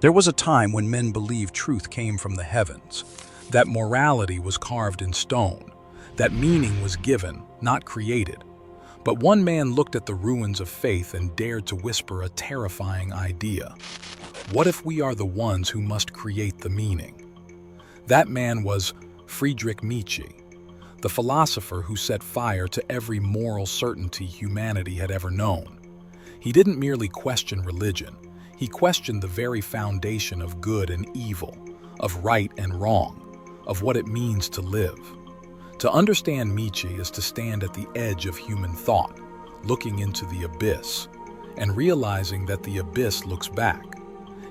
There was a time when men believed truth came from the heavens, that morality was carved in stone, that meaning was given, not created. But one man looked at the ruins of faith and dared to whisper a terrifying idea. What if we are the ones who must create the meaning? That man was Friedrich Nietzsche, the philosopher who set fire to every moral certainty humanity had ever known. He didn't merely question religion. He questioned the very foundation of good and evil, of right and wrong, of what it means to live. To understand Nietzsche is to stand at the edge of human thought, looking into the abyss, and realizing that the abyss looks back.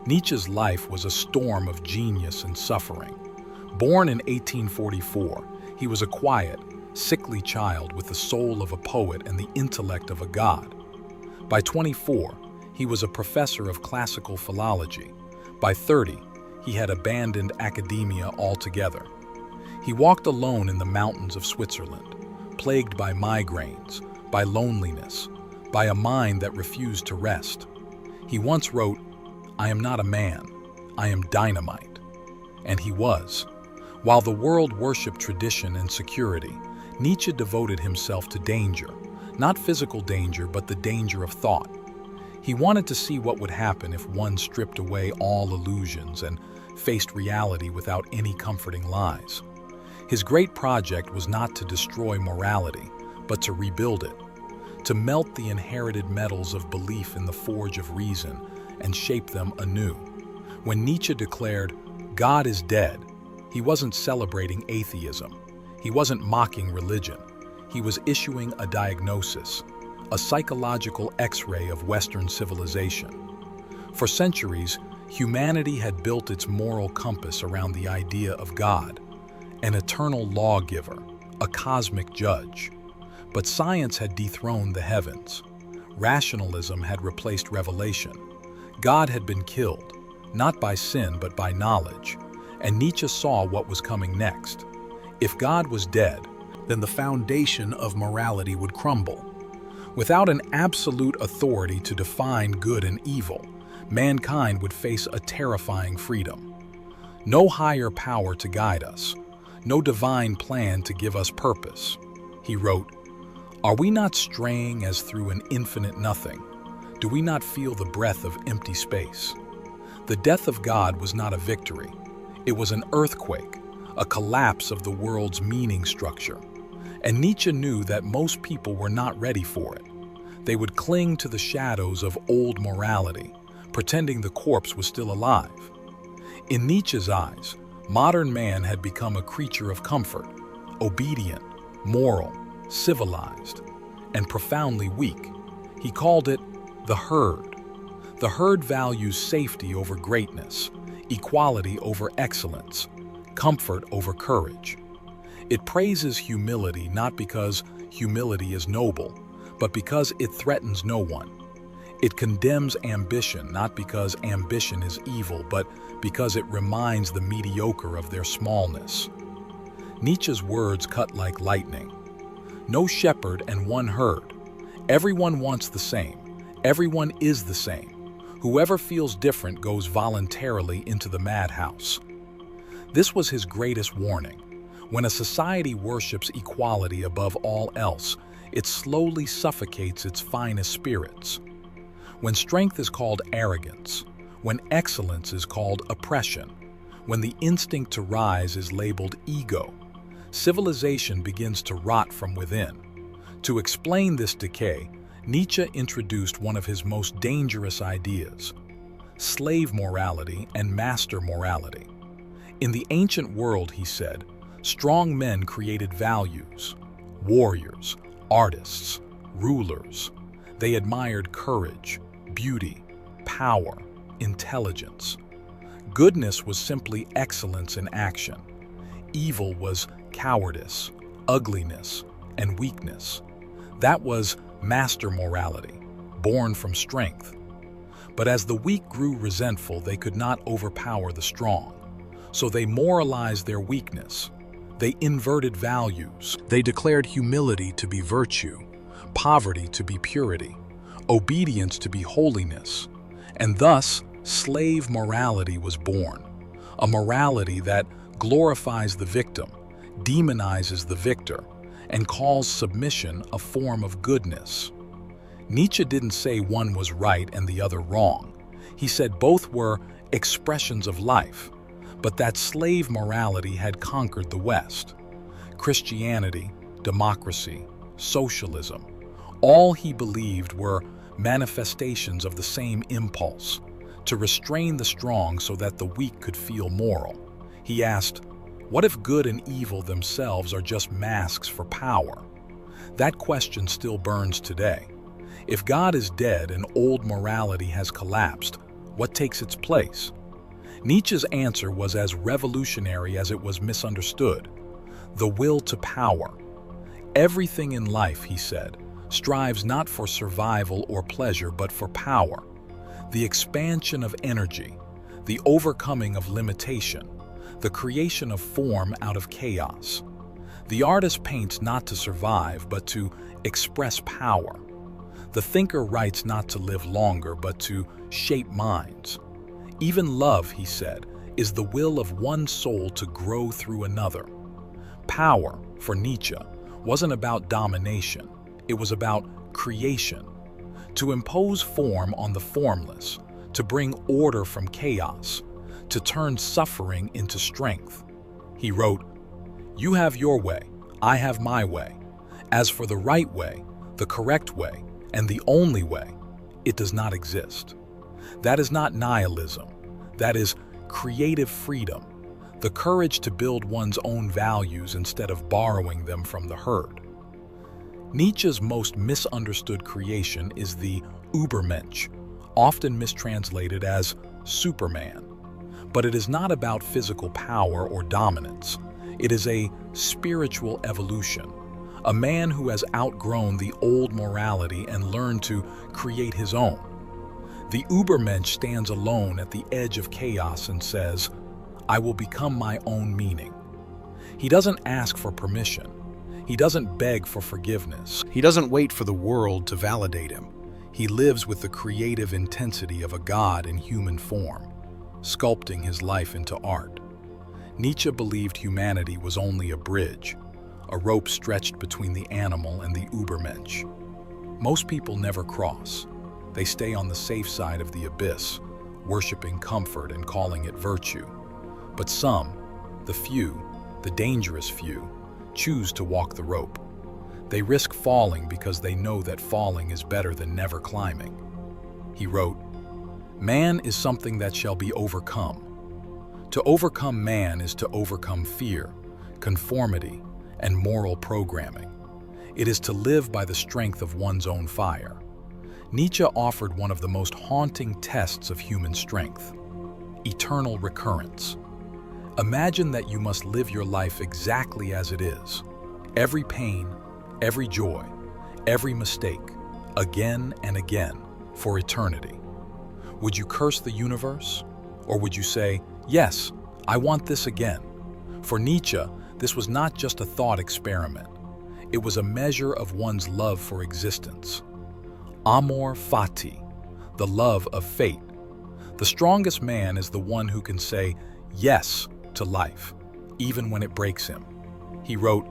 Nietzsche's life was a storm of genius and suffering. Born in 1844, he was a quiet, sickly child with the soul of a poet and the intellect of a god. By 24, he was a professor of classical philology. By 30, he had abandoned academia altogether. He walked alone in the mountains of Switzerland, plagued by migraines, by loneliness, by a mind that refused to rest. He once wrote, "I am not a man, I am dynamite." And he was. While the world worshipped tradition and security, Nietzsche devoted himself to danger, not physical danger, but the danger of thought. He wanted to see what would happen if one stripped away all illusions and faced reality without any comforting lies. His great project was not to destroy morality, but to rebuild it, to melt the inherited metals of belief in the forge of reason and shape them anew. When Nietzsche declared, "God is dead," he wasn't celebrating atheism. He wasn't mocking religion. He was issuing a diagnosis, a psychological X-ray of Western civilization. For centuries, humanity had built its moral compass around the idea of God, an eternal lawgiver, a cosmic judge. But science had dethroned the heavens. Rationalism had replaced revelation. God had been killed, not by sin but by knowledge, and Nietzsche saw what was coming next. If God was dead, then the foundation of morality would crumble. Without an absolute authority to define good and evil, mankind would face a terrifying freedom. No higher power to guide us, no divine plan to give us purpose. He wrote, "Are we not straying as through an infinite nothing? Do we not feel the breath of empty space?" The death of God was not a victory. It was an earthquake, a collapse of the world's meaning structure. And Nietzsche knew that most people were not ready for it. They would cling to the shadows of old morality, pretending the corpse was still alive. In Nietzsche's eyes, modern man had become a creature of comfort, obedient, moral, civilized, and profoundly weak. He called it the herd. The herd values safety over greatness, equality over excellence, comfort over courage. It praises humility not because humility is noble, but because it threatens no one. It condemns ambition not because ambition is evil, but because it reminds the mediocre of their smallness. Nietzsche's words cut like lightning. No shepherd and one herd. Everyone wants the same. Everyone is the same. Whoever feels different goes voluntarily into the madhouse. This was his greatest warning. When a society worships equality above all else, it slowly suffocates its finest spirits. When strength is called arrogance, when excellence is called oppression, when the instinct to rise is labeled ego, civilization begins to rot from within. To explain this decay, Nietzsche introduced one of his most dangerous ideas: slave morality and master morality. In the ancient world, he said, strong men created values, warriors, artists, rulers. They admired courage, beauty, power, intelligence. Goodness was simply excellence in action. Evil was cowardice, ugliness, and weakness. That was master morality, born from strength. But as the weak grew resentful, they could not overpower the strong. So they moralized their weakness. They inverted values. They declared humility to be virtue, poverty to be purity, obedience to be holiness. And thus, slave morality was born, a morality that glorifies the victim, demonizes the victor, and calls submission a form of goodness. Nietzsche didn't say one was right and the other wrong. He said both were expressions of life, but that slave morality had conquered the West. Christianity, democracy, socialism, all he believed were manifestations of the same impulse, to restrain the strong so that the weak could feel moral. He asked, what if good and evil themselves are just masks for power? That question still burns today. If God is dead and old morality has collapsed, what takes its place? Nietzsche's answer was as revolutionary as it was misunderstood: the will to power. Everything in life, he said, strives not for survival or pleasure but for power. The expansion of energy, the overcoming of limitation, the creation of form out of chaos. The artist paints not to survive but to express power. The thinker writes not to live longer but to shape minds. Even love, he said, is the will of one soul to grow through another. Power, for Nietzsche, wasn't about domination. It was about creation. To impose form on the formless, to bring order from chaos, to turn suffering into strength. He wrote, "You have your way, I have my way. As for the right way, the correct way, and the only way, it does not exist." That is not nihilism. That is creative freedom, the courage to build one's own values instead of borrowing them from the herd. Nietzsche's most misunderstood creation is the Übermensch, often mistranslated as Superman. But it is not about physical power or dominance. It is a spiritual evolution, a man who has outgrown the old morality and learned to create his own. The Übermensch stands alone at the edge of chaos and says, "I will become my own meaning." He doesn't ask for permission. He doesn't beg for forgiveness. He doesn't wait for the world to validate him. He lives with the creative intensity of a god in human form, sculpting his life into art. Nietzsche believed humanity was only a bridge, a rope stretched between the animal and the Übermensch. Most people never cross. They stay on the safe side of the abyss, worshiping comfort and calling it virtue. But some, the few, the dangerous few, choose to walk the rope. They risk falling because they know that falling is better than never climbing. He wrote, "Man is something that shall be overcome. To overcome man is to overcome fear, conformity, and moral programming. It is to live by the strength of one's own fire." Nietzsche offered one of the most haunting tests of human strength: eternal recurrence. Imagine that you must live your life exactly as it is. Every pain, every joy, every mistake, again and again, for eternity. Would you curse the universe? Or would you say, "Yes, I want this again"? For Nietzsche, this was not just a thought experiment. It was a measure of one's love for existence. Amor, Fati, the love of fate. The strongest man is the one who can say yes to life, even when it breaks him. He wrote,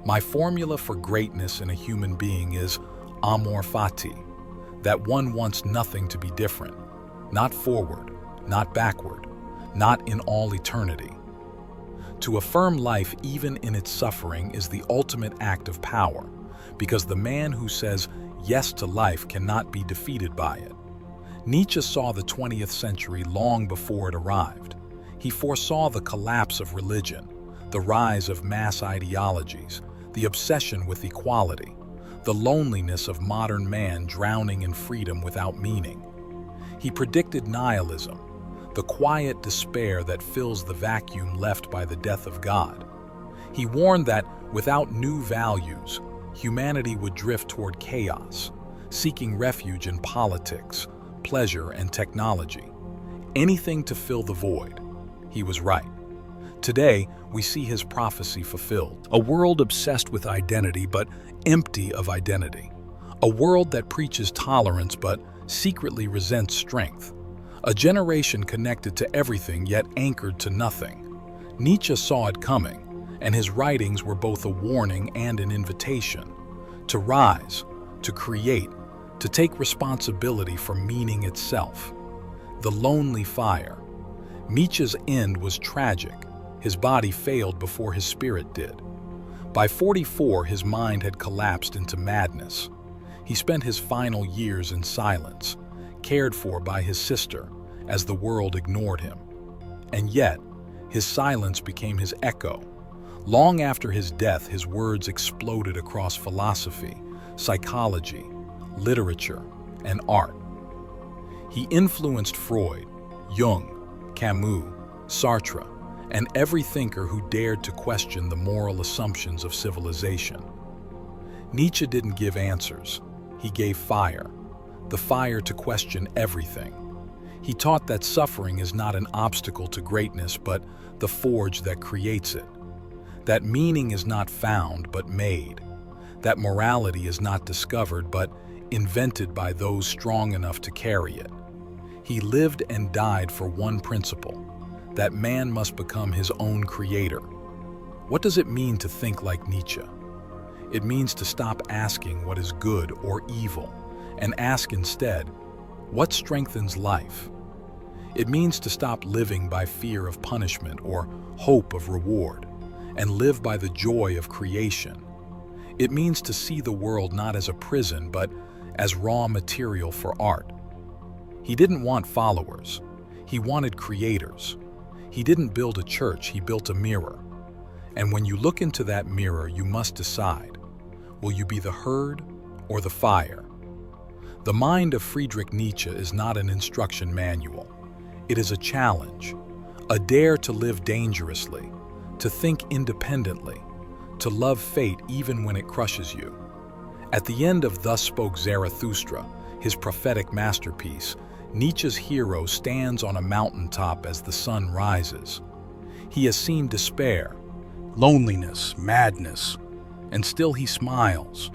"My formula for greatness in a human being is Amor Fati, that one wants nothing to be different, not forward, not backward, not in all eternity." To affirm life even in its suffering is the ultimate act of power, because the man who says yes to life cannot be defeated by it. Nietzsche saw the 20th century long before it arrived. He foresaw the collapse of religion, the rise of mass ideologies, the obsession with equality, the loneliness of modern man drowning in freedom without meaning. He predicted nihilism, the quiet despair that fills the vacuum left by the death of God. He warned that without new values, humanity would drift toward chaos, seeking refuge in politics, pleasure, and technology. Anything to fill the void. He was right. Today, we see his prophecy fulfilled. A world obsessed with identity but empty of identity. A world that preaches tolerance but secretly resents strength. A generation connected to everything yet anchored to nothing. Nietzsche saw it coming, and his writings were both a warning and an invitation to rise, to create, to take responsibility for meaning itself. The lonely fire. Nietzsche's end was tragic. His body failed before his spirit did. By 44, his mind had collapsed into madness. He spent his final years in silence, cared for by his sister, as the world ignored him. And yet, his silence became his echo. Long after his death, his words exploded across philosophy, psychology, literature, and art. He influenced Freud, Jung, Camus, Sartre, and every thinker who dared to question the moral assumptions of civilization. Nietzsche didn't give answers. He gave fire, the fire to question everything. He taught that suffering is not an obstacle to greatness, but the forge that creates it. That meaning is not found, but made. That morality is not discovered, but invented by those strong enough to carry it. He lived and died for one principle, that man must become his own creator. What does it mean to think like Nietzsche? It means to stop asking what is good or evil, and ask instead, what strengthens life? It means to stop living by fear of punishment or hope of reward, and live by the joy of creation. It means to see the world not as a prison, but as raw material for art. He didn't want followers. He wanted creators. He didn't build a church, he built a mirror. And when you look into that mirror, you must decide, will you be the herd or the fire? The mind of Friedrich Nietzsche is not an instruction manual. It is a challenge, a dare to live dangerously, to think independently, to love fate even when it crushes you. At the end of Thus Spoke Zarathustra, his prophetic masterpiece, Nietzsche's hero stands on a mountaintop as the sun rises. He has seen despair, loneliness, madness, and still he smiles,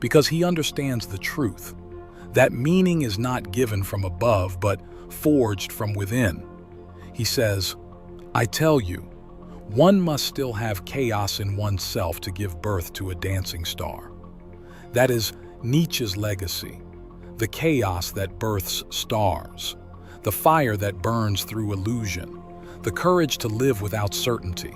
because he understands the truth, that meaning is not given from above, but forged from within. He says, I tell you, one must still have chaos in oneself to give birth to a dancing star. That is Nietzsche's legacy, the chaos that births stars, the fire that burns through illusion, the courage to live without certainty.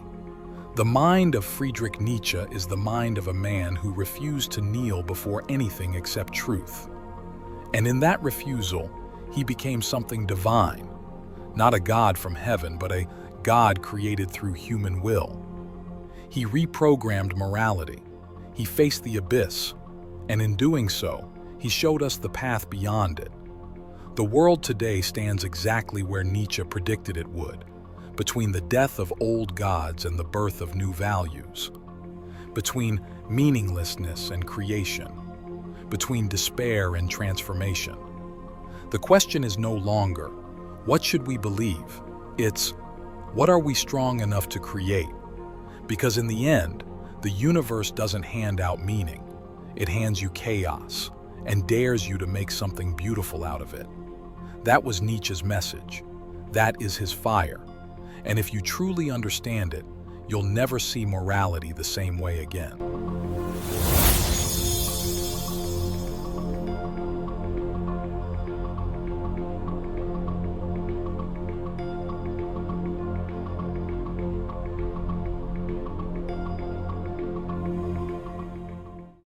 The mind of Friedrich Nietzsche is the mind of a man who refused to kneel before anything except truth. And in that refusal, he became something divine, not a god from heaven, but a God created through human will. He reprogrammed morality. He faced the abyss, and in doing so, he showed us the path beyond it. The world today stands exactly where Nietzsche predicted it would, between the death of old gods and the birth of new values, between meaninglessness and creation, between despair and transformation. The question is no longer, what should we believe? It's, what are we strong enough to create? Because in the end, the universe doesn't hand out meaning. It hands you chaos and dares you to make something beautiful out of it. That was Nietzsche's message. That is his fire. And if you truly understand it, you'll never see morality the same way again.